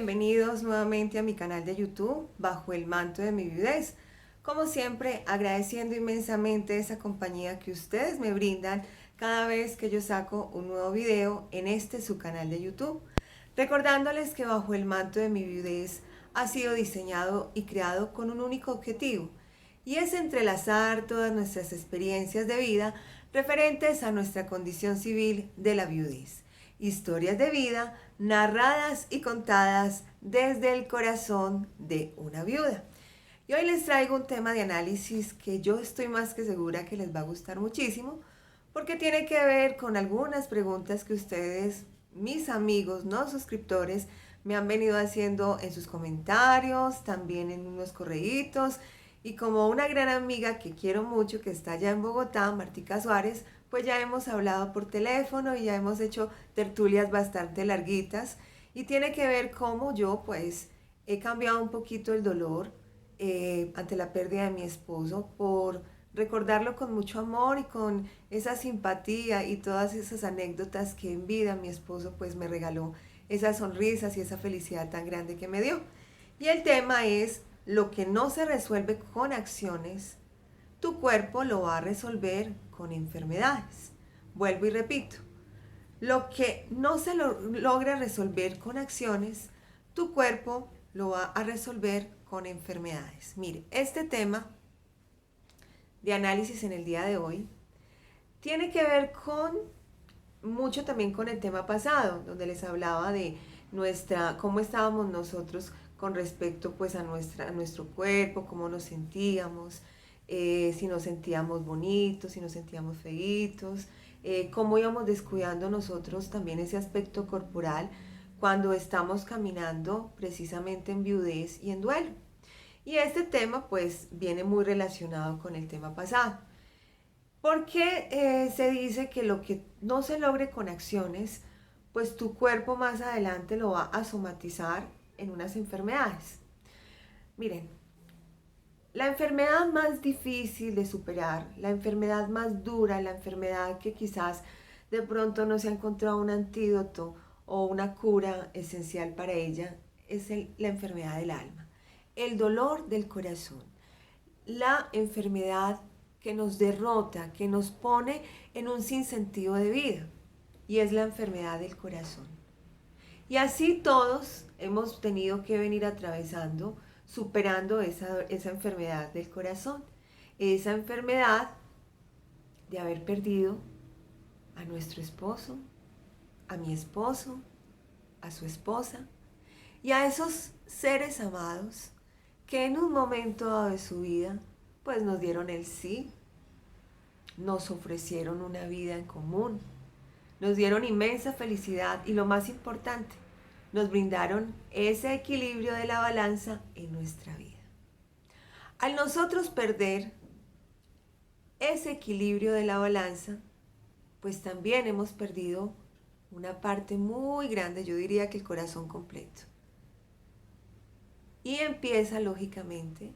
bienvenidos nuevamente a mi canal de YouTube, Bajo el Manto de mi Viudez. Como siempre, agradeciendo inmensamente esa compañía que ustedes me brindan cada vez que yo saco un nuevo video en su canal de YouTube. Recordándoles que Bajo el Manto de mi Viudez ha sido diseñado y creado con un único objetivo, y es entrelazar todas nuestras experiencias de vida referentes a nuestra condición civil de la viudez. Historias de vida narradas y contadas desde el corazón de una viuda. Y hoy les traigo un tema de análisis que yo estoy más que segura que les va a gustar muchísimo, porque tiene que ver con algunas preguntas que ustedes, mis amigos no suscriptores, me han venido haciendo en sus comentarios, también en unos correitos, y como una gran amiga que quiero mucho, que está allá en Bogotá, Martica Suárez, pues ya hemos hablado por teléfono y ya hemos hecho tertulias bastante larguitas, y tiene que ver cómo yo pues he cambiado un poquito el dolor ante la pérdida de mi esposo, por recordarlo con mucho amor y con esa simpatía y todas esas anécdotas que en vida mi esposo pues me regaló, esas sonrisas y esa felicidad tan grande que me dio. Y el tema es: lo que no se resuelve con acciones, tu cuerpo lo va a resolver con enfermedades. Vuelvo y repito, lo que no se logra resolver con acciones, tu cuerpo lo va a resolver con enfermedades. Mire, este tema de análisis en el día de hoy tiene que ver con mucho también con el tema pasado, donde les hablaba de cómo estábamos nosotros con respecto pues a nuestro cuerpo, cómo nos sentíamos, si nos sentíamos bonitos, si nos sentíamos feitos, cómo íbamos descuidando nosotros también ese aspecto corporal cuando estamos caminando precisamente en viudez y en duelo. Y este tema pues viene muy relacionado con el tema pasado. Porque se dice que lo que no se logre con acciones, pues tu cuerpo más adelante lo va a somatizar en unas enfermedades. Miren, la enfermedad más difícil de superar, la enfermedad más dura, la enfermedad que quizás de pronto no se ha encontrado un antídoto o una cura esencial para ella, es la enfermedad del alma, el dolor del corazón, la enfermedad que nos derrota, que nos pone en un sinsentido de vida, y es la enfermedad del corazón. Y así todos hemos tenido que venir atravesando, superando esa enfermedad del corazón, esa enfermedad de haber perdido a nuestro esposo, a mi esposo, a su esposa y a esos seres amados que en un momento dado de su vida pues nos dieron el sí, nos ofrecieron una vida en común, nos dieron inmensa felicidad y lo más importante, nos brindaron ese equilibrio de la balanza en nuestra vida. Al nosotros perder ese equilibrio de la balanza, pues también hemos perdido una parte muy grande, yo diría que el corazón completo. Y empieza lógicamente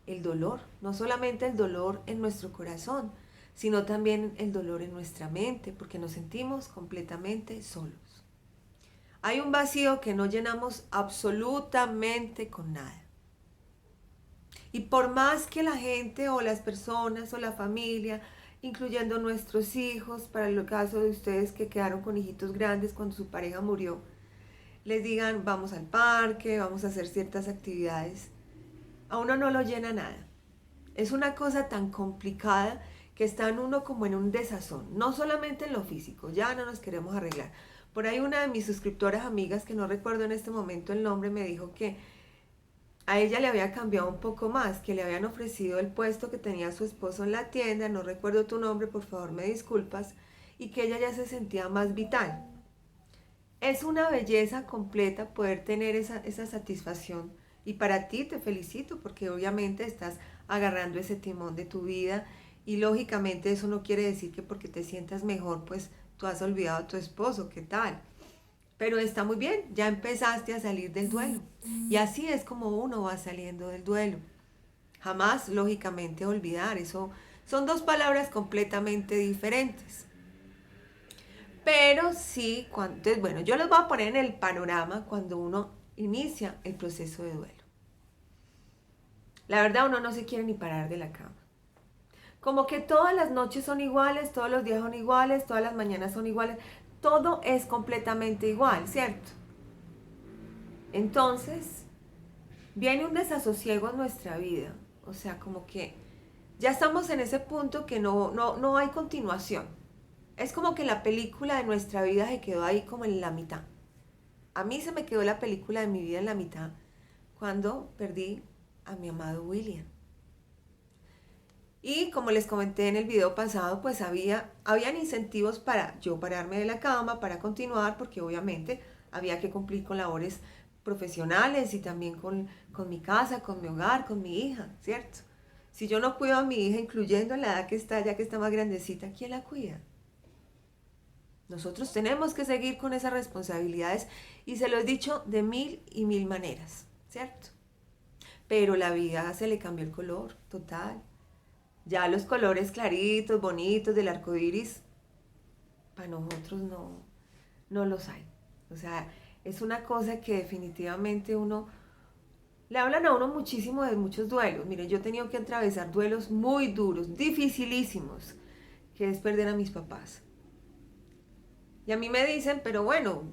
el dolor, no solamente el dolor en nuestro corazón, sino también el dolor en nuestra mente, porque nos sentimos completamente solos. Hay un vacío que no llenamos absolutamente con nada. Y por más que la gente o las personas o la familia, incluyendo nuestros hijos, para el caso de ustedes que quedaron con hijitos grandes cuando su pareja murió, les digan vamos al parque, vamos a hacer ciertas actividades, a uno no lo llena nada. Es una cosa tan complicada que está en uno como en un desazón, no solamente en lo físico, ya no nos queremos arreglar. Por ahí una de mis suscriptoras amigas, que no recuerdo en este momento el nombre, me dijo que a ella le había cambiado un poco más, que le habían ofrecido el puesto que tenía su esposo en la tienda, no recuerdo tu nombre, por favor me disculpas, y que ella ya se sentía más vital. Es una belleza completa poder tener esa satisfacción, y para ti te felicito porque obviamente estás agarrando ese timón de tu vida, y lógicamente eso no quiere decir que porque te sientas mejor pues tú has olvidado a tu esposo, ¿qué tal? Pero está muy bien, ya empezaste a salir del duelo, y así es como uno va saliendo del duelo. Jamás lógicamente olvidar, eso son dos palabras completamente diferentes. Pero sí, entonces, bueno, yo les voy a poner en el panorama cuando uno inicia el proceso de duelo. La verdad, uno no se quiere ni parar de la cama. Como que todas las noches son iguales, todos los días son iguales, todas las mañanas son iguales. Todo es completamente igual, ¿cierto? Entonces, viene un desasosiego en nuestra vida. O sea, como que ya estamos en ese punto que no hay continuación. Es como que la película de nuestra vida se quedó ahí como en la mitad. A mí se me quedó la película de mi vida en la mitad cuando perdí a mi amado William. Y como les comenté en el video pasado, pues habían incentivos para yo pararme de la cama, para continuar, porque obviamente había que cumplir con labores profesionales y también con mi casa, con mi hogar, con mi hija, ¿cierto? Si yo no cuido a mi hija, incluyendo la edad que está, ya que está más grandecita, ¿quién la cuida? Nosotros tenemos que seguir con esas responsabilidades y se lo he dicho de mil y mil maneras, ¿cierto? Pero la vida se le cambió el color, total. Ya los colores claritos, bonitos del arco iris, para nosotros no los hay. O sea, es una cosa que definitivamente le hablan a uno muchísimo de muchos duelos. Miren, yo he tenido que atravesar duelos muy duros, dificilísimos, que es perder a mis papás. Y a mí me dicen, pero bueno,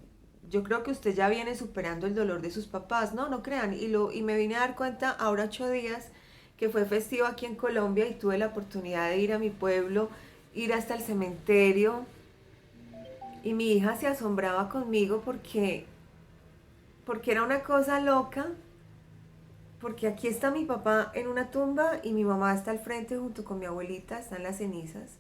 yo creo que usted ya viene superando el dolor de sus papás. No, no crean. Y me vine a dar cuenta ahora 8 días que fue festivo aquí en Colombia y tuve la oportunidad de ir a mi pueblo, ir hasta el cementerio. Y mi hija se asombraba conmigo porque era una cosa loca. Porque aquí está mi papá en una tumba y mi mamá está al frente junto con mi abuelita, están las cenizas.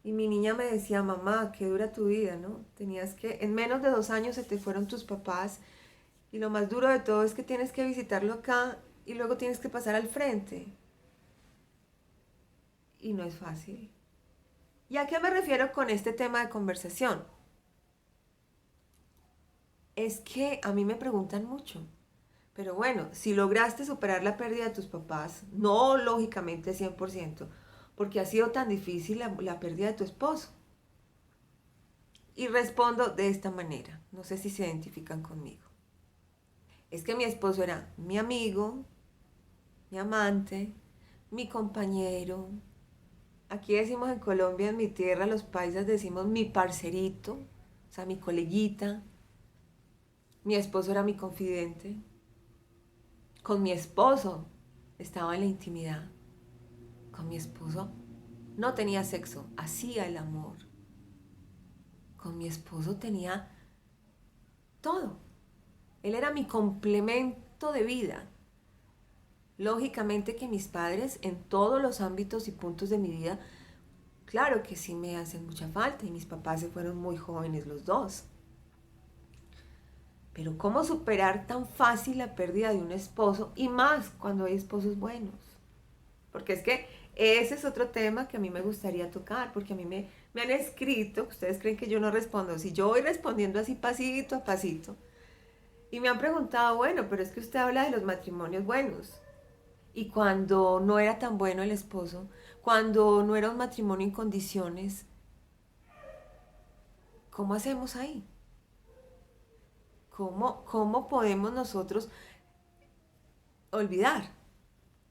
Y mi niña me decía, mamá, qué dura tu vida, ¿no? Tenías que, en menos de 2 años se te fueron tus papás y lo más duro de todo es que tienes que visitarlo acá y luego tienes que pasar al frente. Y no es fácil. ¿Y a qué me refiero con este tema de conversación? Es que a mí me preguntan mucho, pero bueno, si lograste superar la pérdida de tus papás, no lógicamente 100%, porque ha sido tan difícil la pérdida de tu esposo. Y respondo de esta manera, no sé si se identifican conmigo. Es que mi esposo era mi amigo, mi amante, mi compañero. Aquí decimos en Colombia, en mi tierra, los paisas decimos mi parcerito, o sea, mi coleguita. Mi esposo era mi confidente. Con mi esposo estaba en la intimidad. Con mi esposo no tenía sexo, hacía el amor. Con mi esposo tenía todo. Él era mi complemento de vida. Lógicamente que mis padres en todos los ámbitos y puntos de mi vida, claro que sí me hacen mucha falta y mis papás se fueron muy jóvenes los dos. Pero ¿cómo superar tan fácil la pérdida de un esposo y más cuando hay esposos buenos? Porque es que ese es otro tema que a mí me gustaría tocar, porque a mí me han escrito, ustedes creen que yo no respondo, si yo voy respondiendo así pasito a pasito, y me han preguntado, bueno, pero es que usted habla de los matrimonios buenos, y cuando no era tan bueno el esposo, cuando no era un matrimonio en condiciones, ¿cómo hacemos ahí? ¿Cómo podemos nosotros olvidar?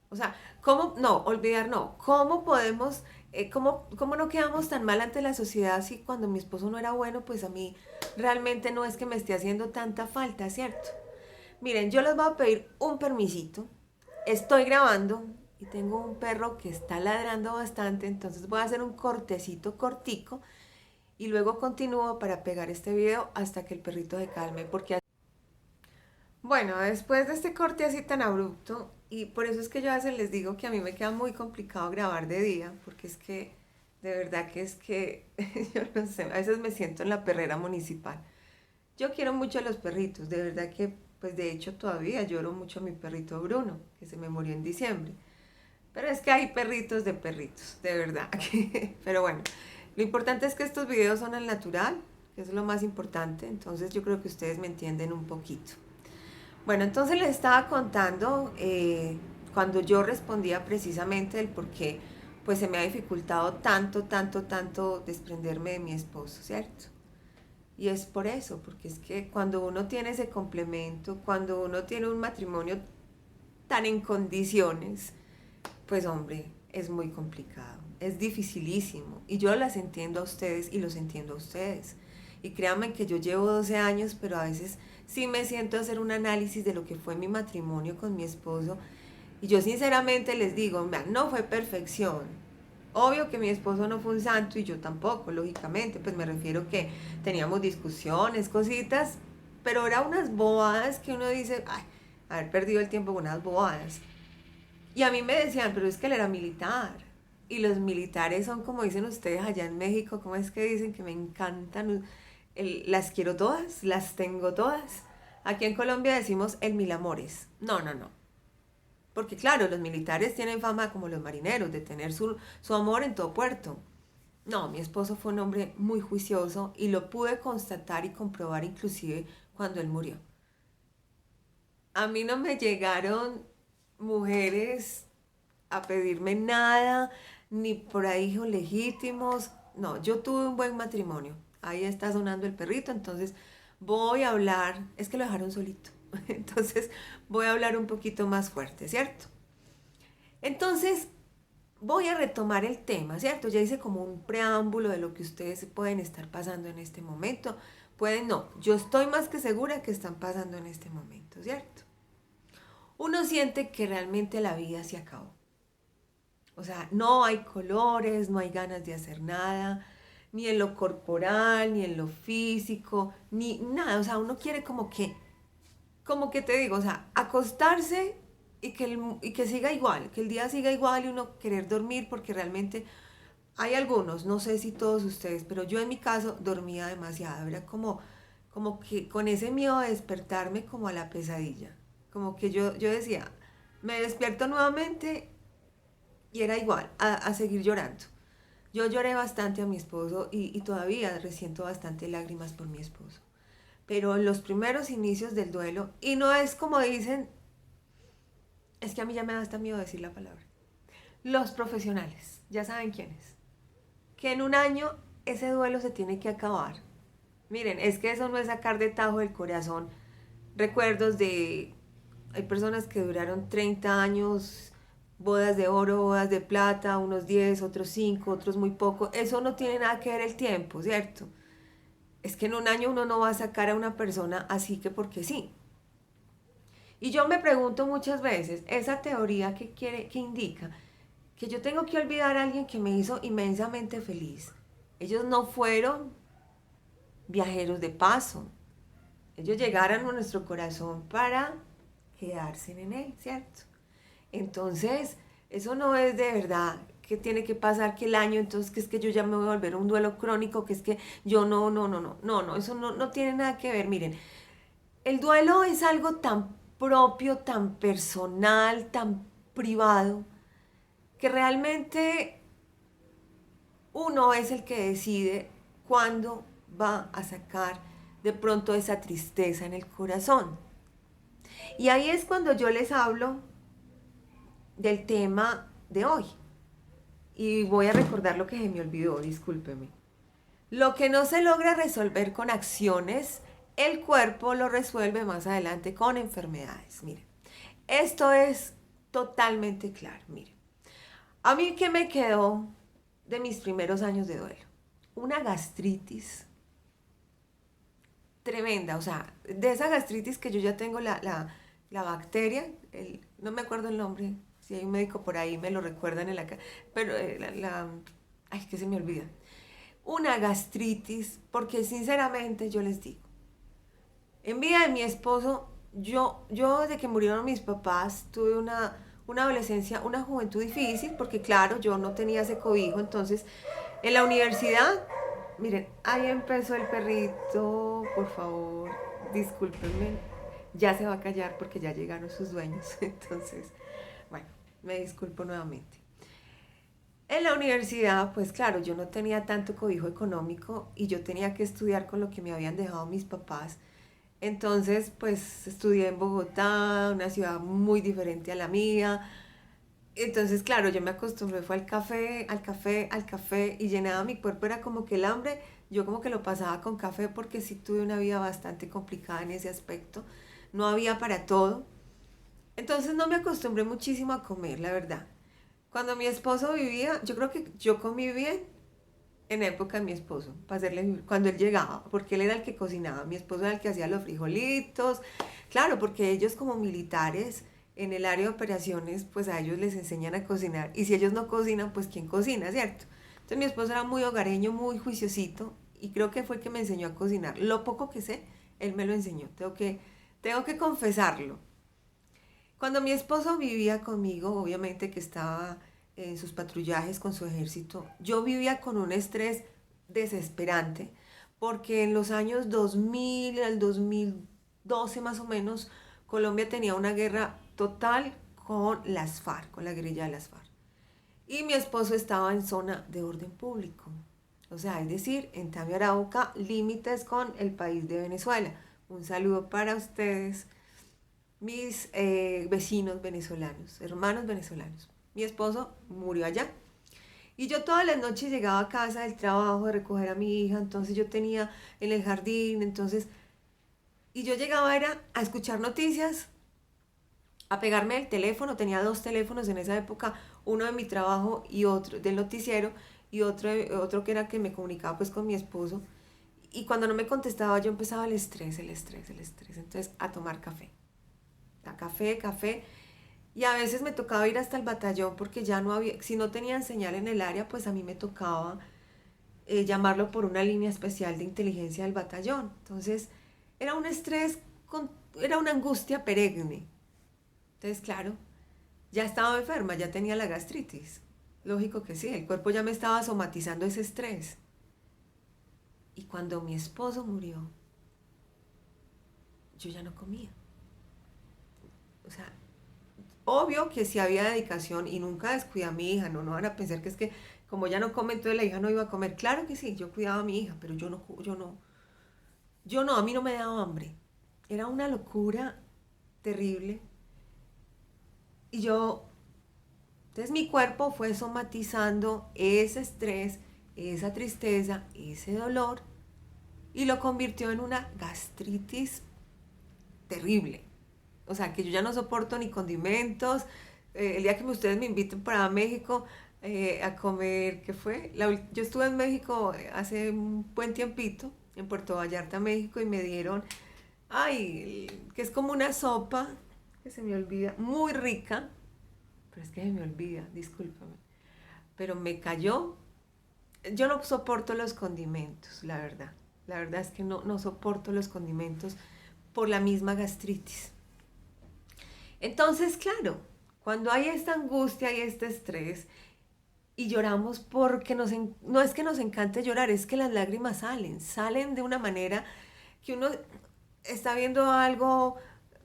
O sea, ¿cómo? No, olvidar no. ¿Cómo podemos, cómo no quedamos tan mal ante la sociedad si cuando mi esposo no era bueno, pues a mí realmente no es que me esté haciendo tanta falta, ¿cierto? Miren, yo les voy a pedir un permisito. Estoy grabando y tengo un perro que está ladrando bastante, entonces voy a hacer un cortecito cortico y luego continúo para pegar este video hasta que el perrito se calme, porque bueno, después de este corte así tan abrupto, y por eso es que yo a veces les digo que a mí me queda muy complicado grabar de día, porque es que, de verdad que es que, yo no sé, a veces me siento en la perrera municipal. Yo quiero mucho a los perritos, de verdad que, pues de hecho todavía lloro mucho a mi perrito Bruno, que se me murió en diciembre. Pero es que hay perritos de perritos, de verdad. Pero bueno, lo importante es que estos videos son al natural, que es lo más importante, entonces yo creo que ustedes me entienden un poquito. Bueno, entonces les estaba contando cuando yo respondía precisamente el por qué pues se me ha dificultado tanto desprenderme de mi esposo, ¿cierto? Y es por eso, porque es que cuando uno tiene ese complemento, cuando uno tiene un matrimonio tan en condiciones, pues hombre, es muy complicado, es dificilísimo. Y yo las entiendo a ustedes y los entiendo a ustedes. Y créanme que yo llevo 12 años, pero a veces sí me siento a hacer un análisis de lo que fue mi matrimonio con mi esposo. Y yo sinceramente les digo, no fue perfección. Obvio que mi esposo no fue un santo y yo tampoco, lógicamente. Pues me refiero que teníamos discusiones, cositas, pero eran unas bobadas que uno dice, ay, haber perdido el tiempo con unas bobadas. Y a mí me decían, pero es que él era militar. Y los militares son como dicen ustedes allá en México, ¿cómo es que dicen que me encantan? Las quiero todas, las tengo todas. Aquí en Colombia decimos el mil amores. No, no, no. Porque claro, los militares tienen fama como los marineros, de tener su amor en todo puerto. No, mi esposo fue un hombre muy juicioso y lo pude constatar y comprobar inclusive cuando él murió. A mí no me llegaron mujeres a pedirme nada, ni por ahí hijos legítimos. No, yo tuve un buen matrimonio. Ahí está sonando el perrito, entonces voy a hablar, es que lo dejaron solito, entonces voy a hablar un poquito más fuerte, ¿cierto? Entonces voy a retomar el tema, ¿cierto? Ya hice como un preámbulo de lo que ustedes pueden estar pasando en este momento. Pueden no, yo estoy más que segura que están pasando en este momento, ¿cierto? Uno siente que realmente la vida se acabó. O sea, no hay colores, no hay ganas de hacer nada, ni en lo corporal, ni en lo físico, ni nada. O sea, uno quiere como que te digo, o sea, acostarse y que siga igual, que el día siga igual y uno querer dormir porque realmente hay algunos, no sé si todos ustedes, pero yo en mi caso dormía demasiado. Era como que con ese miedo de despertarme como a la pesadilla. Como que yo decía, me despierto nuevamente y era igual, a seguir llorando. Yo lloré bastante a mi esposo y todavía resiento bastante lágrimas por mi esposo. Pero en los primeros inicios del duelo, y no es como dicen, es que a mí ya me da hasta miedo decir la palabra. Los profesionales, ya saben quiénes. Que en un año ese duelo se tiene que acabar. Miren, es que eso no es sacar de tajo del corazón recuerdos de... Hay personas que duraron 30 años, bodas de oro, bodas de plata, unos 10, otros 5, otros muy poco. Eso no tiene nada que ver el tiempo, ¿cierto? Es que en un año uno no va a sacar a una persona así que porque sí. Y yo me pregunto muchas veces, esa teoría que indica que yo tengo que olvidar a alguien que me hizo inmensamente feliz. Ellos no fueron viajeros de paso. Ellos llegaron a nuestro corazón para quedarse en él, ¿cierto? Entonces, eso no es de verdad que tiene que pasar que el año, entonces que es que yo ya me voy a volver un duelo crónico, que es que yo no, eso no tiene nada que ver. Miren, el duelo es algo tan propio, tan personal, tan privado, que realmente uno es el que decide cuándo va a sacar de pronto esa tristeza en el corazón. Y ahí es cuando yo les hablo del tema de hoy. Y voy a recordar lo que se me olvidó, discúlpeme. Lo que no se logra resolver con acciones, el cuerpo lo resuelve más adelante con enfermedades. Miren, esto es totalmente claro. Miren, a mí qué me quedó de mis primeros años de duelo. Una gastritis tremenda, o sea, de esa gastritis que yo ya tengo la bacteria, no me acuerdo el nombre, si hay un médico por ahí me lo recuerdan en la cara, pero ay, que se me olvida. Una gastritis, porque sinceramente yo les digo, en vida de mi esposo, yo desde que murieron mis papás tuve una adolescencia, una juventud difícil, porque claro, yo no tenía ese cobijo, entonces en la universidad, miren, ahí empezó el perrito, por favor, discúlpenme, ya se va a callar porque ya llegaron sus dueños, entonces, bueno, me disculpo nuevamente. En la universidad, pues claro, yo no tenía tanto cobijo económico y yo tenía que estudiar con lo que me habían dejado mis papás. Entonces, pues estudié en Bogotá, una ciudad muy diferente a la mía. Entonces, claro, yo me acostumbré, fue al café, al café, al café y llenaba mi cuerpo, era como que el hambre, yo como que lo pasaba con café porque sí tuve una vida bastante complicada en ese aspecto, no había para todo. Entonces no me acostumbré muchísimo a comer, la verdad. Cuando mi esposo vivía, yo creo que yo comí bien en época de mi esposo, para hacerle, cuando él llegaba, porque él era el que cocinaba, mi esposo era el que hacía los frijolitos, claro, porque ellos como militares en el área de operaciones, pues a ellos les enseñan a cocinar, y si ellos no cocinan, pues ¿quién cocina, cierto? Entonces mi esposo era muy hogareño, muy juiciosito, y creo que fue el que me enseñó a cocinar. Lo poco que sé, él me lo enseñó, tengo que confesarlo. Cuando mi esposo vivía conmigo, obviamente que estaba en sus patrullajes con su ejército, yo vivía con un estrés desesperante, porque en los años 2000 al 2012 más o menos, Colombia tenía una guerra total con las FARC, con la guerrilla de las FARC. Y mi esposo estaba en zona de orden público, o sea, es decir, en Tamio Arauca, límites con el país de Venezuela. Un saludo para ustedes, mis vecinos venezolanos, hermanos venezolanos. Mi esposo murió allá. Y yo todas las noches llegaba a casa del trabajo de recoger a mi hija, entonces yo tenía en el jardín, entonces, y yo llegaba era a escuchar noticias, a pegarme el teléfono, tenía dos teléfonos en esa época, uno de mi trabajo y otro del noticiero, y otro que era que me comunicaba pues con mi esposo. Y cuando no me contestaba yo empezaba el estrés, el estrés, el estrés, entonces a tomar café. A café, café. Y a veces me tocaba ir hasta el batallón porque ya no había, si no tenían señal en el área, pues a mí me tocaba llamarlo por una línea especial de inteligencia del batallón. Entonces era un estrés, era una angustia perenne. Entonces, claro, ya estaba enferma, ya tenía la gastritis. Lógico que sí, el cuerpo ya me estaba somatizando ese estrés. Y cuando mi esposo murió, yo ya no comía. O sea, obvio que si había dedicación y nunca descuidé a mi hija, no van a pensar que es que como ya no come, entonces la hija no iba a comer. Claro que sí, yo cuidaba a mi hija, pero a mí no me daba hambre. Era una locura terrible. Y entonces mi cuerpo fue somatizando ese estrés, esa tristeza, ese dolor y lo convirtió en una gastritis terrible. O sea, que yo ya no soporto ni condimentos. El día que ustedes me inviten para México a comer, ¿qué fue? Yo estuve en México hace un buen tiempito, en Puerto Vallarta, México, y me dieron, ay, que es como una sopa, que se me olvida, muy rica, pero es que se me olvida, discúlpame. Pero me cayó, yo no soporto los condimentos, la verdad. La verdad es que no soporto los condimentos por la misma gastritis. Entonces, claro, cuando hay esta angustia y este estrés y lloramos porque no es que nos encante llorar, es que las lágrimas salen de una manera que uno está viendo algo,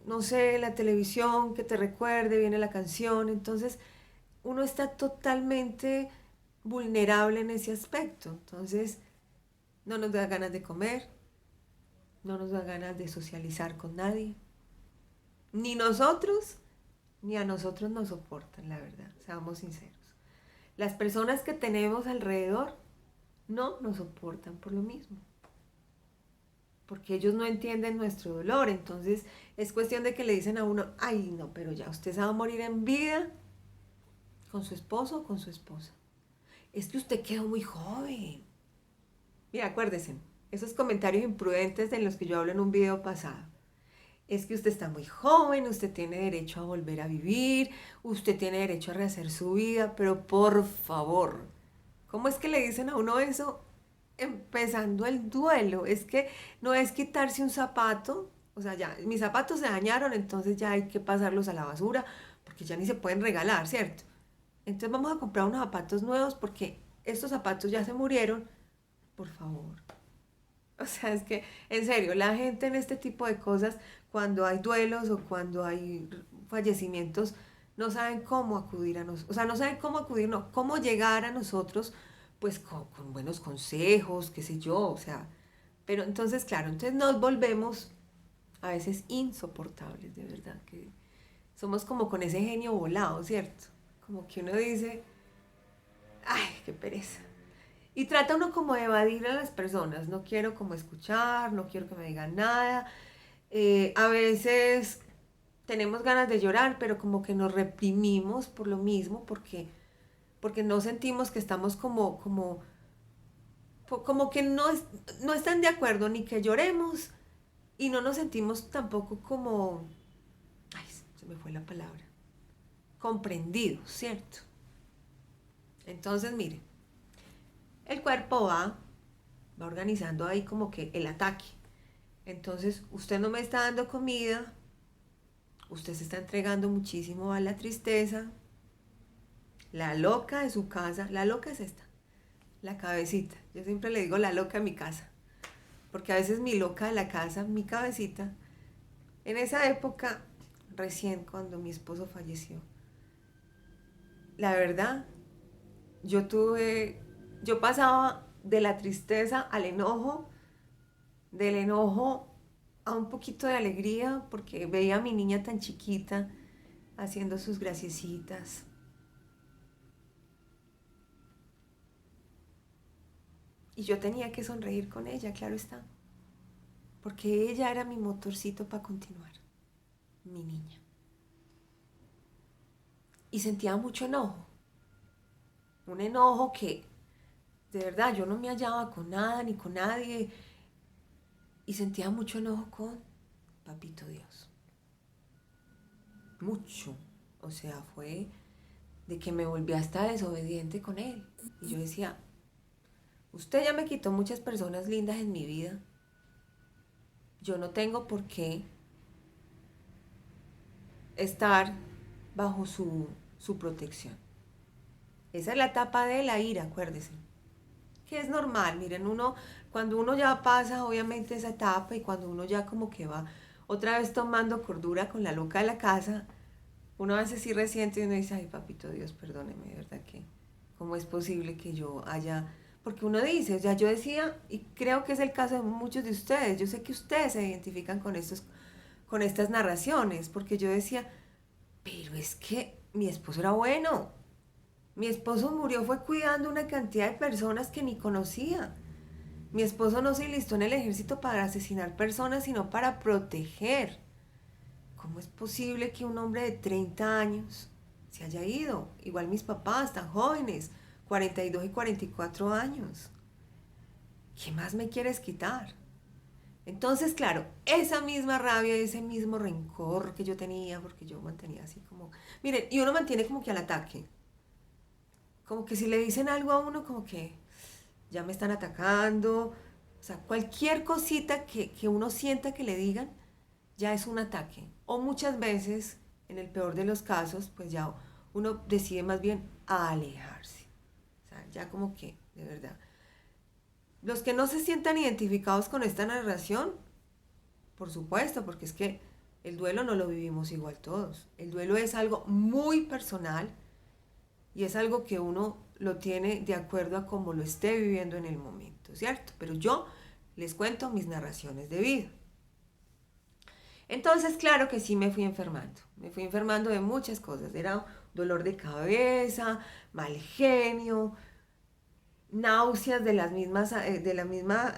no sé, la televisión que te recuerde, viene la canción, entonces uno está totalmente vulnerable en ese aspecto. Entonces, no nos da ganas de comer, no nos da ganas de socializar con nadie, ni nosotros ni a nosotros nos soportan, la verdad, seamos sinceros. Las personas que tenemos alrededor no nos soportan por lo mismo, porque ellos no entienden nuestro dolor, entonces es cuestión de que le dicen a uno, ay no, pero ya usted se va a morir en vida con su esposo o con su esposa. Es que usted quedó muy joven. Mira, acuérdense, esos comentarios imprudentes de los que yo hablo en un video pasado. Es que usted está muy joven, usted tiene derecho a volver a vivir, usted tiene derecho a rehacer su vida, pero por favor, ¿cómo es que le dicen a uno eso empezando el duelo? Es que no es quitarse un zapato, o sea, ya mis zapatos se dañaron, entonces ya hay que pasarlos a la basura, porque ya ni se pueden regalar, ¿cierto? Entonces vamos a comprar unos zapatos nuevos porque estos zapatos ya se murieron, por favor. O sea, es que, en serio, la gente en este tipo de cosas, cuando hay duelos o cuando hay fallecimientos, no saben cómo acudir a nosotros, o sea, no saben cómo acudir, no, cómo llegar a nosotros, pues con buenos consejos, qué sé yo, o sea, pero entonces, claro, entonces nos volvemos a veces insoportables, de verdad, que somos como con ese genio volado, ¿cierto? como que uno dice, ay, qué pereza. Y trata uno como de evadir a las personas, no quiero como escuchar, no quiero que me digan nada. A veces tenemos ganas de llorar, pero como que nos reprimimos por lo mismo, porque no sentimos que estamos como que no están de acuerdo ni que lloremos y no nos sentimos tampoco como, ay, se me fue la palabra, comprendidos, ¿cierto? Entonces, mire, el cuerpo va organizando ahí como que el ataque. Entonces, usted no me está dando comida, usted se está entregando muchísimo a la tristeza, la loca de su casa, la loca es esta, la cabecita. Yo siempre le digo la loca de mi casa, porque a veces mi loca de la casa, mi cabecita, en esa época, recién cuando mi esposo falleció, la verdad, yo pasaba de la tristeza al enojo, del enojo a un poquito de alegría, porque veía a mi niña tan chiquita haciendo sus graciecitas. Y yo tenía que sonreír con ella, claro está, porque ella era mi motorcito para continuar, mi niña. Y sentía mucho enojo, un enojo que de verdad yo no me hallaba con nada ni con nadie y sentía mucho enojo con Papito Dios. Mucho. O sea, fue de que me volví hasta desobediente con él. Y yo decía, usted ya me quitó muchas personas lindas en mi vida. Yo no tengo por qué estar bajo su protección. Esa es la etapa de la ira, acuérdese. Que es normal, miren, cuando uno ya pasa obviamente esa etapa y cuando uno ya como que va otra vez tomando cordura con la loca de la casa, uno a veces sí resiente y uno dice, ay papito Dios, perdóneme, de verdad que, ¿cómo es posible que yo haya...? Porque uno dice, o sea, yo decía, y creo que es el caso de muchos de ustedes, yo sé que ustedes se identifican con estas narraciones, porque yo decía, pero es que mi esposo era bueno, mi esposo murió fue cuidando una cantidad de personas que ni conocía. Mi esposo no se enlistó en el ejército para asesinar personas, sino para proteger. ¿Cómo es posible que un hombre de 30 años se haya ido? Igual mis papás, tan jóvenes, 42 y 44 años. ¿Qué más me quieres quitar? Entonces, claro, esa misma rabia, ese mismo rencor que yo tenía, porque yo mantenía así como... Miren, y uno mantiene como que al ataque. Como que si le dicen algo a uno, como que ya me están atacando. O sea, cualquier cosita que uno sienta que le digan, ya es un ataque. O muchas veces, en el peor de los casos, pues ya uno decide más bien alejarse. O sea, ya como que, de verdad. Los que no se sientan identificados con esta narración, por supuesto, porque es que el duelo no lo vivimos igual todos. El duelo es algo muy personal y es algo que uno lo tiene de acuerdo a cómo lo esté viviendo en el momento, ¿cierto? Pero yo les cuento mis narraciones de vida. Entonces, claro que sí me fui enfermando de muchas cosas, era dolor de cabeza, mal genio, náuseas de la misma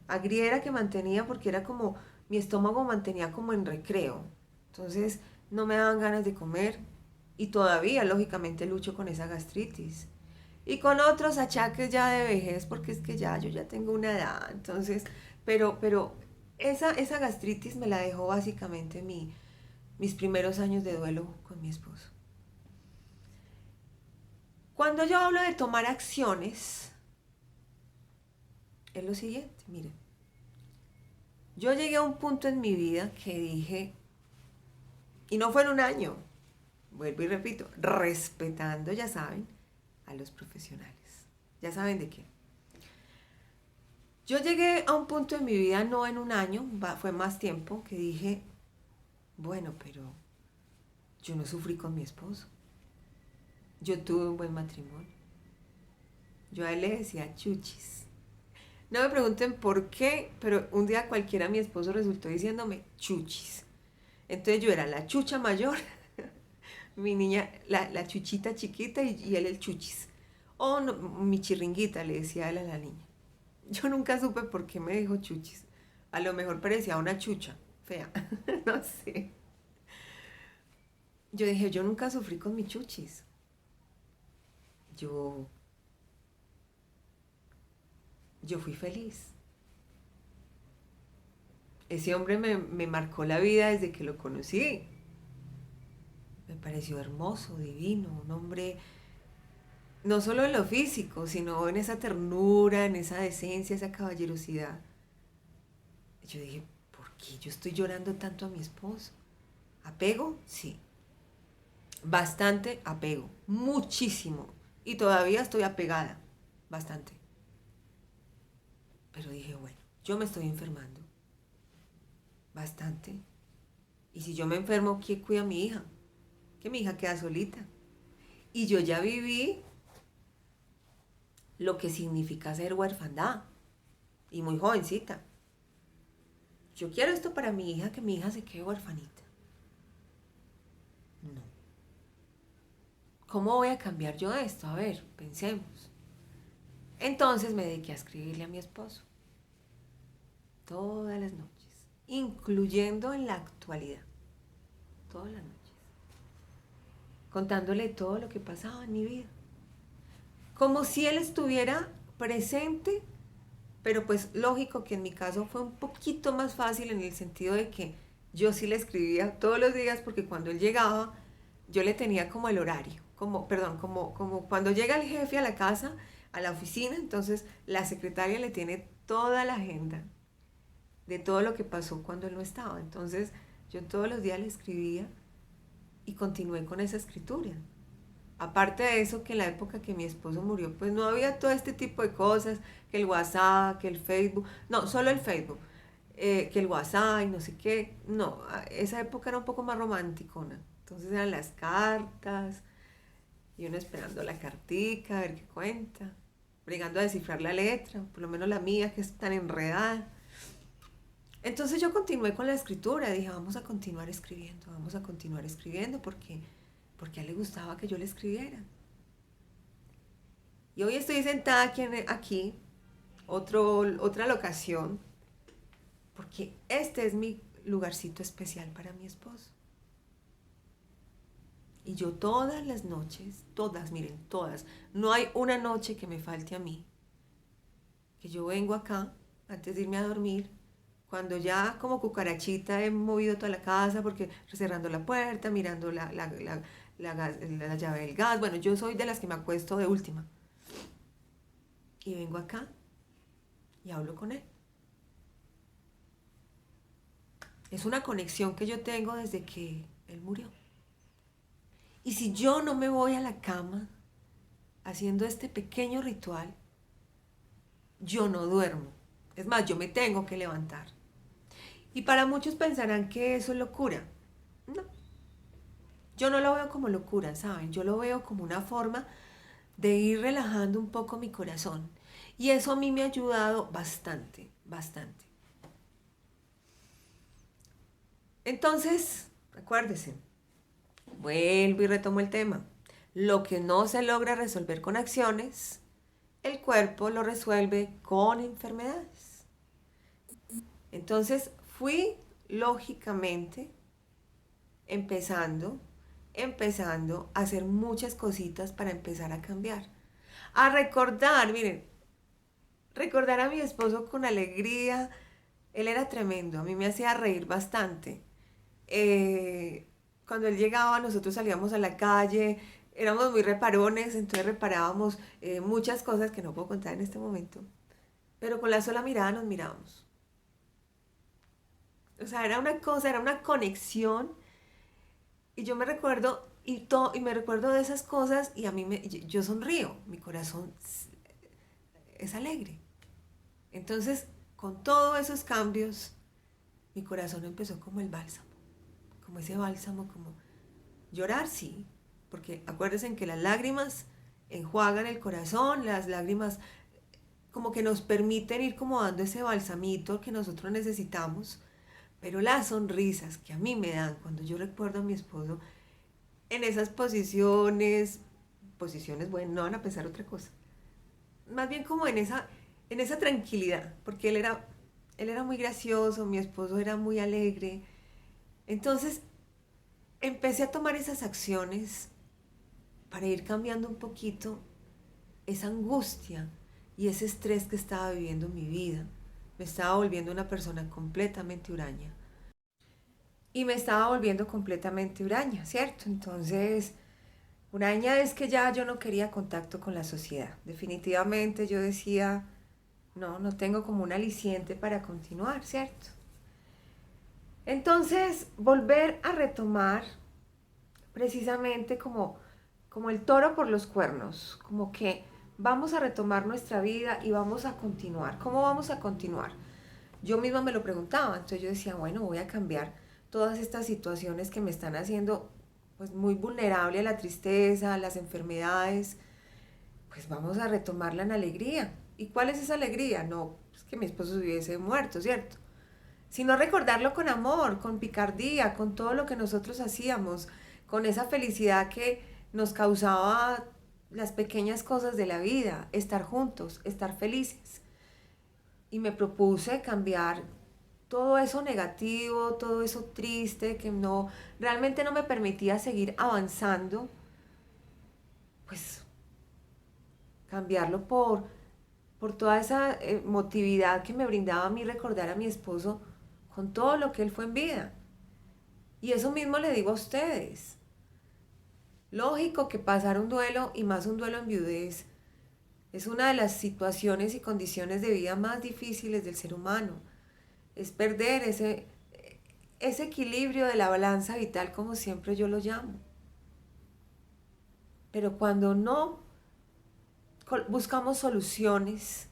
agriera que mantenía, porque era como, mi estómago mantenía como en recreo, entonces no me daban ganas de comer y todavía, lógicamente, lucho con esa gastritis. Y con otros achaques ya de vejez, porque es que ya, yo ya tengo una edad, entonces, pero esa gastritis me la dejó básicamente mis primeros años de duelo con mi esposo. Cuando yo hablo de tomar acciones, es lo siguiente, miren. Yo llegué a un punto en mi vida que dije, y no fue en un año, vuelvo y repito, respetando, ya saben, a los profesionales. Ya saben de qué. Yo llegué a un punto en mi vida, no en un año, fue más tiempo, que dije, bueno, pero yo no sufrí con mi esposo. Yo tuve un buen matrimonio. Yo a él le decía chuchis. No me pregunten por qué, pero un día cualquiera mi esposo resultó diciéndome chuchis. Entonces yo era la chucha mayor, Mi niña, la chuchita chiquita y él el chuchis. O no, mi chirringuita, le decía él a la niña. Yo nunca supe por qué me dijo chuchis. A lo mejor parecía una chucha, fea. No sé. Yo dije, yo nunca sufrí con mi chuchis. Yo, yo fui feliz. Ese hombre me marcó la vida desde que lo conocí. Me pareció hermoso, divino, un hombre no solo en lo físico, sino en esa ternura, en esa decencia, esa caballerosidad. Yo dije, ¿por qué yo estoy llorando tanto a mi esposo? ¿Apego? Sí. Bastante apego, muchísimo. Y todavía estoy apegada, bastante. Pero dije, bueno, yo me estoy enfermando, bastante. Y si yo me enfermo, ¿quién cuida a mi hija? Que mi hija queda solita. Y yo ya viví lo que significa ser huérfandad. Y muy jovencita. Yo quiero esto para mi hija, que mi hija se quede huérfanita. No. ¿Cómo voy a cambiar yo esto? A ver, pensemos. Entonces me dediqué a escribirle a mi esposo. Todas las noches. Incluyendo en la actualidad. Todas las noches. Contándole todo lo que pasaba en mi vida. Como si él estuviera presente, pero pues lógico que en mi caso fue un poquito más fácil en el sentido de que yo sí le escribía todos los días porque cuando él llegaba yo le tenía como el horario, como cuando llega el jefe a la casa, a la oficina, entonces la secretaria le tiene toda la agenda de todo lo que pasó cuando él no estaba. Entonces yo todos los días le escribía y continué con esa escritura. Aparte de eso, que en la época que mi esposo murió, pues no había todo este tipo de cosas, que el WhatsApp, que el Facebook, no, solo el Facebook, que el WhatsApp y no sé qué. No, esa época era un poco más romanticona. Entonces eran las cartas, y uno esperando la cartica, a ver qué cuenta, brigando a descifrar la letra, por lo menos la mía, que es tan enredada. Entonces yo continué con la escritura, dije, vamos a continuar escribiendo, porque a él le gustaba que yo le escribiera. Y hoy estoy sentada aquí otra locación, porque este es mi lugarcito especial para mi esposo. Y yo todas las noches, todas, miren, todas, no hay una noche que me falte a mí, que yo vengo acá antes de irme a dormir, cuando ya como cucarachita he movido toda la casa, porque cerrando la puerta, mirando la llave del gas. Bueno, yo soy de las que me acuesto de última. Y vengo acá y hablo con él. Es una conexión que yo tengo desde que él murió. Y si yo no me voy a la cama haciendo este pequeño ritual, yo no duermo. Es más, yo me tengo que levantar. Y para muchos pensarán que eso es locura. No, yo no lo veo como locura, ¿saben? Yo lo veo como una forma de ir relajando un poco mi corazón. Y eso a mí me ha ayudado bastante, bastante. Entonces, acuérdense, vuelvo y retomo el tema. Lo que no se logra resolver con acciones, el cuerpo lo resuelve con enfermedades. Entonces, fui lógicamente empezando a hacer muchas cositas para empezar a cambiar. A recordar, miren, recordar a mi esposo con alegría. Él era tremendo, a mí me hacía reír bastante. Cuando él llegaba, nosotros salíamos a la calle, éramos muy reparones, entonces reparábamos muchas cosas que no puedo contar en este momento, pero con la sola mirada nos mirábamos. O sea, era una cosa, era una conexión, y yo me recuerdo, y me recuerdo de esas cosas, y yo sonrío, mi corazón es alegre. Entonces, con todos esos cambios, mi corazón empezó como el bálsamo, como ese bálsamo, como llorar, sí, porque acuérdense que las lágrimas enjuagan el corazón, las lágrimas como que nos permiten ir como dando ese balsamito que nosotros necesitamos, pero las sonrisas que a mí me dan cuando yo recuerdo a mi esposo, en esas posiciones, bueno, no van a pensar otra cosa. Más bien como en esa tranquilidad, porque él era muy gracioso, mi esposo era muy alegre. Entonces empecé a tomar esas acciones para ir cambiando un poquito esa angustia y ese estrés que estaba viviendo en mi vida. Me estaba volviendo una persona completamente huraña. Y me estaba volviendo completamente huraña, ¿cierto? Entonces, huraña es que ya yo no quería contacto con la sociedad. Definitivamente yo decía, no, no tengo como un aliciente para continuar, ¿cierto? Entonces, volver a retomar precisamente como el toro por los cuernos, como que vamos a retomar nuestra vida y vamos a continuar. ¿Cómo vamos a continuar? Yo misma me lo preguntaba, entonces yo decía, bueno, voy a cambiar todas estas situaciones que me están haciendo pues muy vulnerable a la tristeza, a las enfermedades, pues vamos a retomarla en alegría. ¿Y cuál es esa alegría? No, es que mi esposo hubiese muerto, ¿cierto? Sino recordarlo con amor, con picardía, con todo lo que nosotros hacíamos, con esa felicidad que nos causaba las pequeñas cosas de la vida, estar juntos, estar felices. Y me propuse cambiar todo eso negativo, todo eso triste que no realmente no me permitía seguir avanzando, pues cambiarlo por toda esa emotividad que me brindaba a mí recordar a mi esposo con todo lo que él fue en vida. Y eso mismo le digo a ustedes. Lógico que pasar un duelo y más un duelo en viudez es una de las situaciones y condiciones de vida más difíciles del ser humano. Es perder ese equilibrio de la balanza vital como siempre yo lo llamo. Pero cuando no buscamos soluciones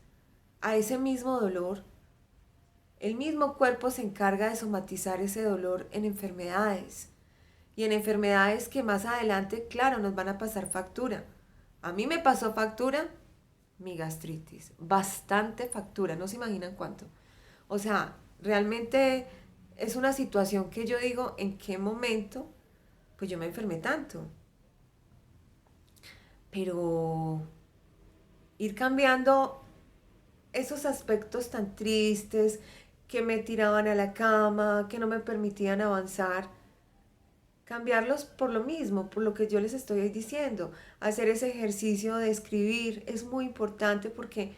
a ese mismo dolor, el mismo cuerpo se encarga de somatizar ese dolor en enfermedades. Y en enfermedades que más adelante, claro, nos van a pasar factura. A mí me pasó factura mi gastritis, bastante factura, no se imaginan cuánto. O sea, realmente es una situación que yo digo, ¿en qué momento pues yo me enfermé tanto? Pero ir cambiando esos aspectos tan tristes que me tiraban a la cama, que no me permitían avanzar, cambiarlos por lo mismo, por lo que yo les estoy diciendo. Hacer ese ejercicio de escribir es muy importante porque,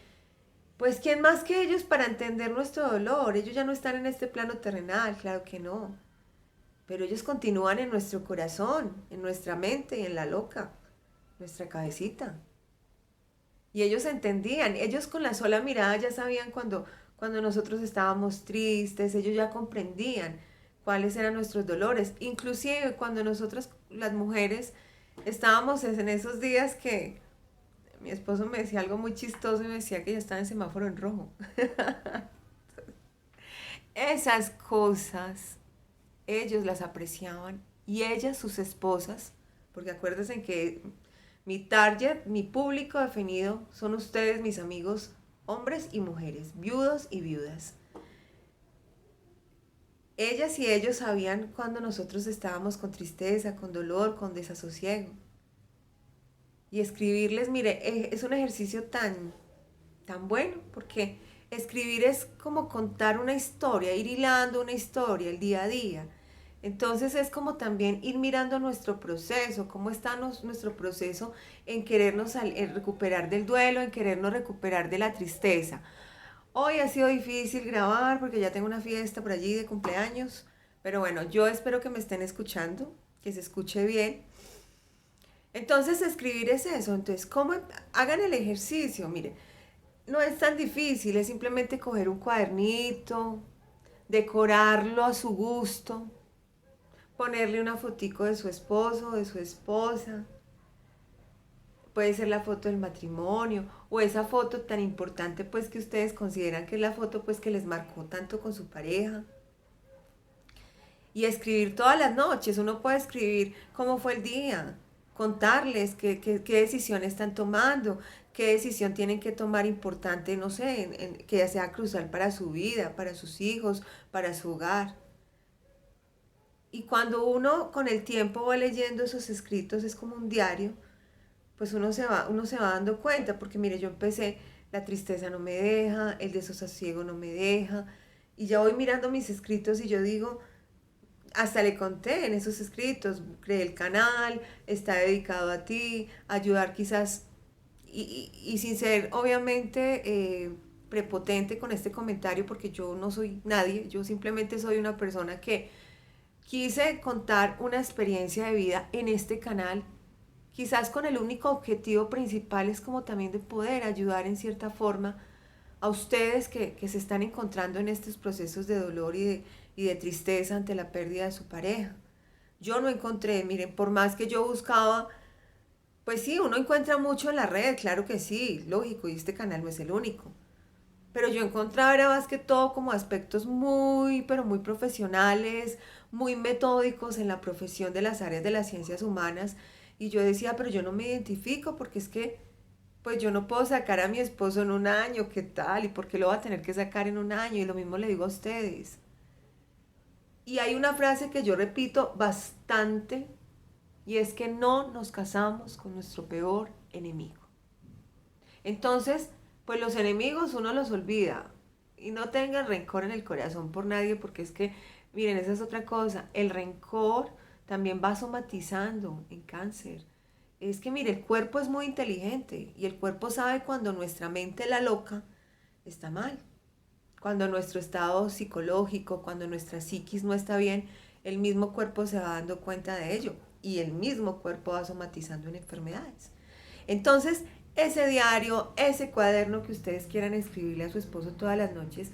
pues, ¿quién más que ellos para entender nuestro dolor? Ellos ya no están en este plano terrenal, claro que no. Pero ellos continúan en nuestro corazón, en nuestra mente y en la loca, nuestra cabecita. Y ellos entendían, ellos con la sola mirada ya sabían cuando nosotros estábamos tristes, ellos ya comprendían cuáles eran nuestros dolores. Inclusive cuando nosotras, las mujeres, estábamos en esos días que mi esposo me decía algo muy chistoso y me decía que ya estaba en semáforo en rojo. Esas cosas ellos las apreciaban y ellas, sus esposas, porque acuérdense que mi target, mi público definido son ustedes, mis amigos, hombres y mujeres, viudos y viudas. Ellas y ellos sabían cuando nosotros estábamos con tristeza, con dolor, con desasosiego. Y escribirles, mire, es un ejercicio tan bueno, porque escribir es como contar una historia, ir hilando una historia, el día a día. Entonces es como también ir mirando nuestro proceso, cómo está nuestro proceso en querernos en recuperar del duelo, en querernos recuperar de la tristeza. Hoy ha sido difícil grabar porque ya tengo una fiesta por allí de cumpleaños, pero bueno, yo espero que me estén escuchando, que se escuche bien. Entonces escribir es eso, entonces ¿cómo? Hagan el ejercicio, mire, no es tan difícil, es simplemente coger un cuadernito, decorarlo a su gusto, ponerle una fotico de su esposo, de su esposa, puede ser la foto del matrimonio o esa foto tan importante pues que ustedes consideran que es la foto pues que les marcó tanto con su pareja. Y escribir todas las noches, uno puede escribir cómo fue el día, contarles qué decisión están tomando, qué decisión tienen que tomar importante, no sé, que ya sea crucial para su vida, para sus hijos, para su hogar. Y cuando uno con el tiempo va leyendo esos escritos, es como un diario, pues uno se va dando cuenta, porque mire, yo empecé, la tristeza no me deja, el desasosiego no me deja, y ya voy mirando mis escritos y yo digo, hasta le conté en esos escritos, creé el canal, está dedicado a ti, a ayudar quizás, y sin ser obviamente prepotente con este comentario, porque yo no soy nadie, yo simplemente soy una persona que quise contar una experiencia de vida en este canal, quizás con el único objetivo principal es como también de poder ayudar en cierta forma a ustedes que se están encontrando en estos procesos de dolor y de tristeza ante la pérdida de su pareja. Yo no encontré, miren, por más que yo buscaba, pues sí, uno encuentra mucho en la red, claro que sí, lógico, y este canal no es el único. Pero yo encontraba era más que todo como aspectos muy, pero muy profesionales, muy metódicos en la profesión de las áreas de las ciencias humanas. Y yo decía, pero yo no me identifico porque es que, pues yo no puedo sacar a mi esposo en un año, ¿qué tal? ¿Y por qué lo va a tener que sacar en un año? Y lo mismo le digo a ustedes. Y hay una frase que yo repito bastante y es que no nos casamos con nuestro peor enemigo. Entonces, pues los enemigos uno los olvida y no tengan rencor en el corazón por nadie porque es que, miren, esa es otra cosa, el rencor también va somatizando en cáncer. Es que, mire, el cuerpo es muy inteligente y el cuerpo sabe cuando nuestra mente la loca está mal. Cuando nuestro estado psicológico, cuando nuestra psiquis no está bien, el mismo cuerpo se va dando cuenta de ello y el mismo cuerpo va somatizando en enfermedades. Entonces, ese diario, ese cuaderno que ustedes quieran escribirle a su esposo todas las noches,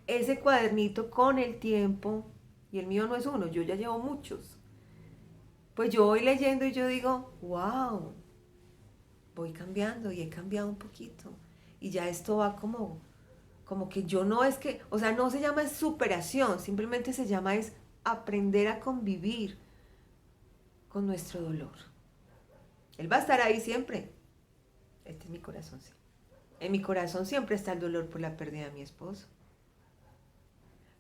ese cuadernito con el tiempo, y el mío no es uno, yo ya llevo muchos, pues yo voy leyendo y yo digo, wow, voy cambiando y he cambiado un poquito. Y ya esto va como que yo no es que, o sea, no se llama superación, simplemente se llama es aprender a convivir con nuestro dolor. Él va a estar ahí siempre. Este es mi corazón, sí. En mi corazón siempre está el dolor por la pérdida de mi esposo.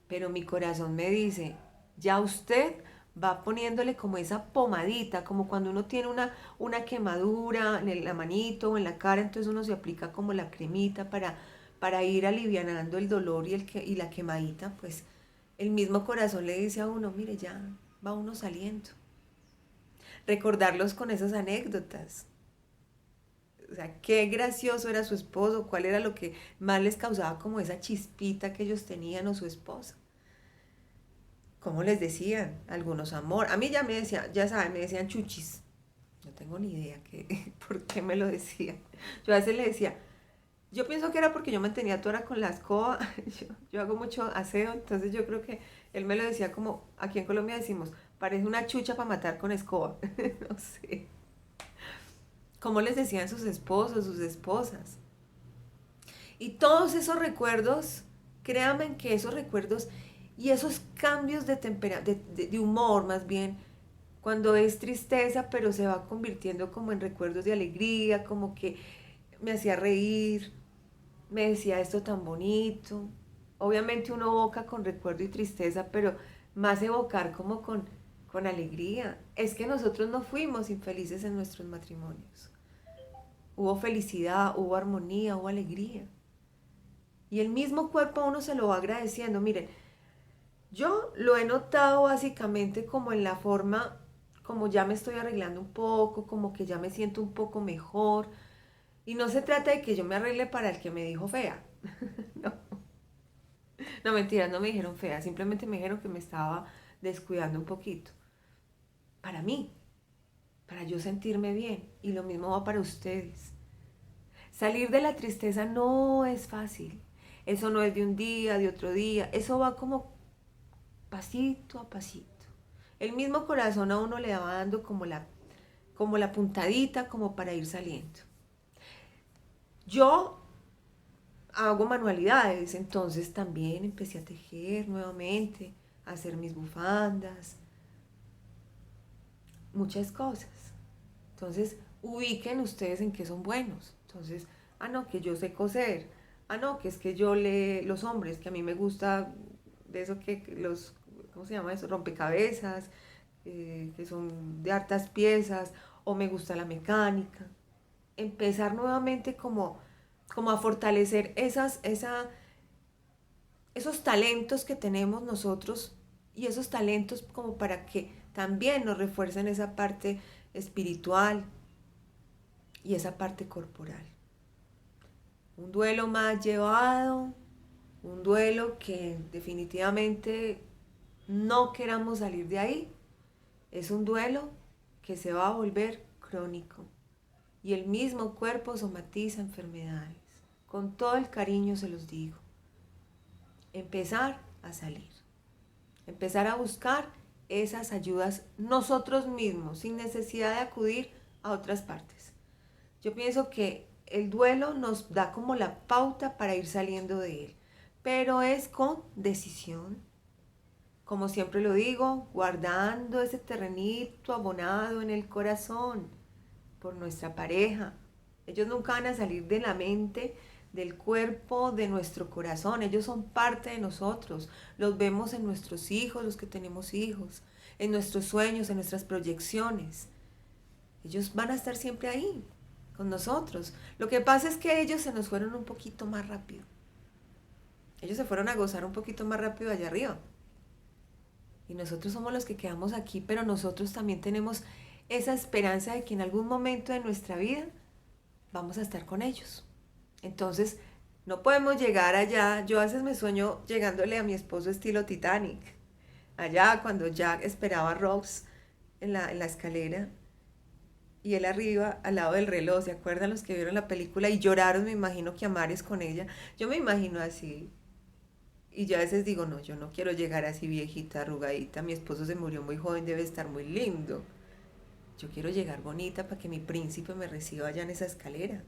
Pero mi corazón me dice, ya usted va poniéndole como esa pomadita, como cuando uno tiene una quemadura en la manito o en la cara, entonces uno se aplica como la cremita para ir alivianando el dolor y la quemadita, pues el mismo corazón le dice a uno, mire, ya va uno saliendo. Recordarlos con esas anécdotas. O sea, qué gracioso era su esposo, cuál era lo que más les causaba como esa chispita que ellos tenían o su esposa. ¿Cómo les decían? Algunos amor. A mí ya me decían, ya saben, me decían chuchis. No tengo ni idea por qué me lo decían. Yo a veces le decía, yo pienso que era porque yo mantenía toda con la escoba. Yo hago mucho aseo, entonces yo creo que él me lo decía como, aquí en Colombia decimos, parece una chucha para matar con escoba. No sé. ¿Cómo les decían sus esposos, sus esposas? Y todos esos recuerdos, créanme que esos recuerdos y esos cambios de humor más bien, cuando es tristeza, pero se va convirtiendo como en recuerdos de alegría, como que me hacía reír, me decía esto tan bonito. Obviamente uno evoca con recuerdo y tristeza, pero más evocar como con alegría. Es que nosotros no fuimos infelices en nuestros matrimonios. Hubo felicidad, hubo armonía, hubo alegría. Y el mismo cuerpo a uno se lo va agradeciendo. Miren, yo lo he notado básicamente como en la forma, como ya me estoy arreglando un poco, como que ya me siento un poco mejor. Y no se trata de que yo me arregle para el que me dijo fea. No, no mentiras, no me dijeron fea, simplemente me dijeron que me estaba descuidando un poquito. Para mí, para yo sentirme bien. Y lo mismo va para ustedes. Salir de la tristeza no es fácil. Eso no es de un día, de otro día. Eso va como pasito a pasito. El mismo corazón a uno le va dando como la puntadita como para ir saliendo. Yo hago manualidades, entonces también empecé a tejer nuevamente, a hacer mis bufandas, muchas cosas. Entonces, ubiquen ustedes en qué son buenos. Entonces, no, que yo sé coser. No, que es que los hombres, que a mí me gusta de eso que ¿cómo se llama eso? Rompecabezas, que son de hartas piezas, o me gusta la mecánica. Empezar nuevamente como a fortalecer esos talentos que tenemos nosotros y esos talentos como para que también nos refuercen esa parte espiritual y esa parte corporal. Un duelo más llevado, un duelo que definitivamente no queramos salir de ahí. Es un duelo que se va a volver crónico y el mismo cuerpo somatiza enfermedades. Con todo el cariño se los digo. Empezar a salir, empezar a buscar esas ayudas nosotros mismos, sin necesidad de acudir a otras partes. Yo pienso que el duelo nos da como la pauta para ir saliendo de él, pero es con decisión. Como siempre lo digo, guardando ese terrenito abonado en el corazón por nuestra pareja. Ellos nunca van a salir de la mente, del cuerpo, de nuestro corazón. Ellos son parte de nosotros. Los vemos en nuestros hijos, los que tenemos hijos, en nuestros sueños, en nuestras proyecciones. Ellos van a estar siempre ahí, con nosotros. Lo que pasa es que ellos se nos fueron un poquito más rápido. Ellos se fueron a gozar un poquito más rápido allá arriba. Y nosotros somos los que quedamos aquí, pero nosotros también tenemos esa esperanza de que en algún momento de nuestra vida vamos a estar con ellos. Entonces, no podemos llegar allá. Yo a veces me sueño llegándole a mi esposo estilo Titanic. Allá cuando Jack esperaba a Rose en la escalera y él arriba al lado del reloj. ¿Se acuerdan los que vieron la película y lloraron? Me imagino que a mares con ella. Yo me imagino así. Y yo a veces digo, no, yo no quiero llegar así viejita, arrugadita. Mi esposo se murió muy joven, debe estar muy lindo. Yo quiero llegar bonita para que mi príncipe me reciba allá en esa escalera.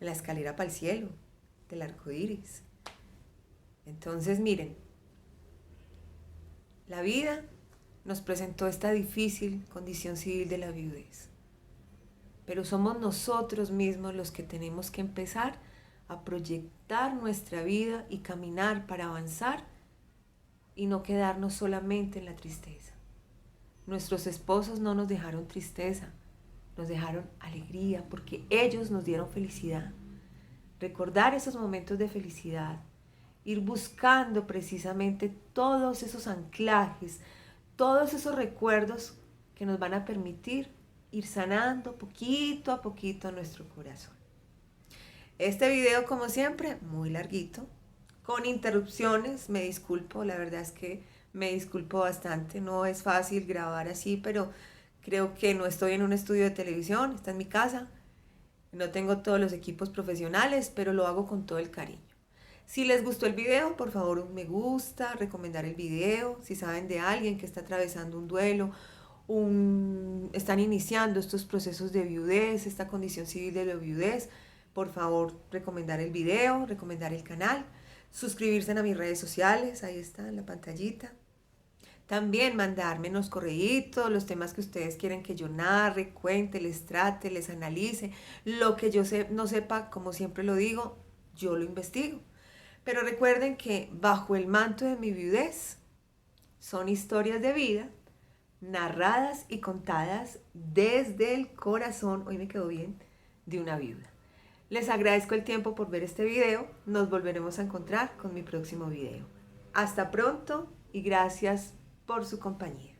En la escalera para el cielo, del arco iris. Entonces, miren, la vida nos presentó esta difícil condición civil de la viudez. Pero somos nosotros mismos los que tenemos que empezar a proyectar nuestra vida y caminar para avanzar y no quedarnos solamente en la tristeza. Nuestros esposos no nos dejaron tristeza, nos dejaron alegría porque ellos nos dieron felicidad. Recordar esos momentos de felicidad, ir buscando precisamente todos esos anclajes, todos esos recuerdos que nos van a permitir ir sanando poquito a poquito nuestro corazón. Este video, como siempre, muy larguito, con interrupciones, me disculpo, la verdad es que me disculpo bastante, no es fácil grabar así, pero creo que no estoy en un estudio de televisión, está en mi casa, no tengo todos los equipos profesionales, pero lo hago con todo el cariño. Si les gustó el video, por favor un me gusta, recomendar el video, si saben de alguien que está atravesando un duelo, están iniciando estos procesos de viudez, esta condición civil de la viudez, por favor recomendar el video, recomendar el canal, suscribirse a mis redes sociales, ahí está en la pantallita. También mandarme en los correitos los temas que ustedes quieren que yo narre, cuente, les trate, les analice. Lo que yo no sepa, como siempre lo digo, yo lo investigo. Pero recuerden que bajo el manto de mi viudez son historias de vida narradas y contadas desde el corazón, hoy me quedó bien, de una viuda. Les agradezco el tiempo por ver este video. Nos volveremos a encontrar con mi próximo video. Hasta pronto y gracias por su compañía.